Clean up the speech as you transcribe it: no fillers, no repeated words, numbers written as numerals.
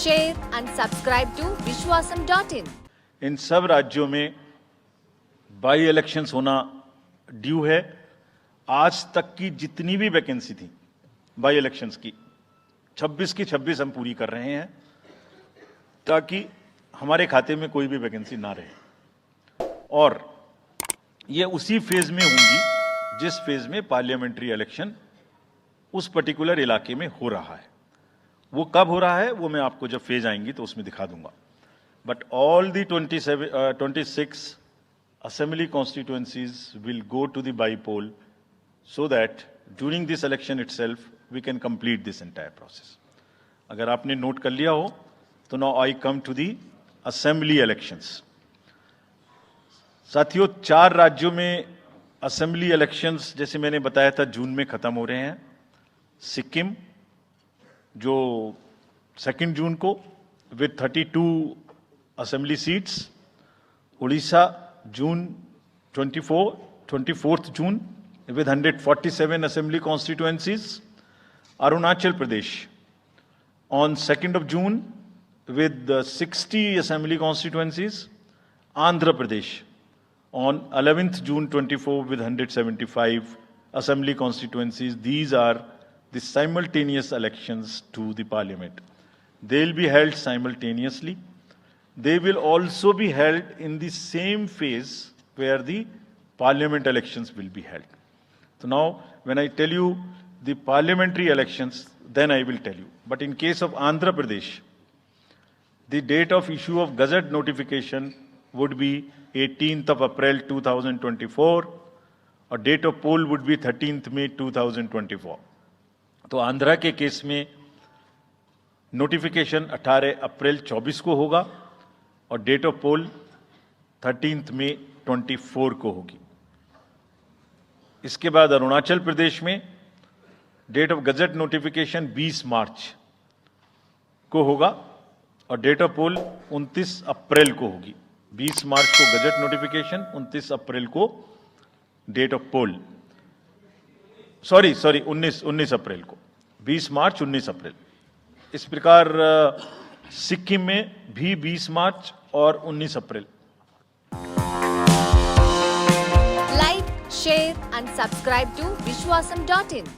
share and subscribe to Vishwasam.in. इन सब राज्यों में बाई इलेक्शंस होना ड्यू है। आज तक की जितनी भी वैकेंसी थी बाई इलेक्शंस की 26 हम पूरी कर रहे हैं ताकि हमारे खाते में कोई भी वैकेंसी ना रहे, और ये उसी फेज में होंगी जिस फेज में पार्लियामेंट्री इलेक्शन उस पर्टिकुलर इलाके में हो रहा है। वो कब हो रहा है वो मैं आपको जब फेज आएंगी तो उसमें दिखा दूंगा। But all the 26 assembly constituencies will go to the by-poll so that during this election itself we can complete this entire process. अगर आपने नोट कर लिया हो तो now I come to the assembly elections. साथियों, 4 राज्यों में असेंबली इलेक्शंस जैसे मैंने बताया था जून में खत्म हो रहे हैं। सिक्किम जो 2 जून को with 32 assembly seats, Orissa June 24th June with 147 assembly constituencies, Arunachal Pradesh on 2nd of June with 60 assembly constituencies, Andhra Pradesh on 11th June 24 with 175 assembly constituencies. These are the simultaneous elections to the parliament. They will be held simultaneously. They will also be held in the same phase where the parliament elections will be held. So now, when I tell you the parliamentary elections, then I will tell you. But in case of Andhra Pradesh, the date of issue of Gazette notification would be 18th of April 2024, or date of poll would be 13th May 2024. तो आंध्रा के case में notification 18 अप्रैल 24 को होगा और date of पोल 13 मई 24 को होगी। इसके बाद अरुणाचल प्रदेश में डेट ऑफ गजट नोटिफिकेशन 20 मार्च को होगा और डेट ऑफ पोल 29 अप्रैल को होगी। 20 मार्च को गजट नोटिफिकेशन, 29 अप्रैल को डेट ऑफ पोल, सॉरी 19 अप्रैल को, 20 मार्च 19 अप्रैल। इस प्रकार सिक्किम में भी 20 मार्च और 19 अप्रैल। Like, share and subscribe to Vishwasam.in.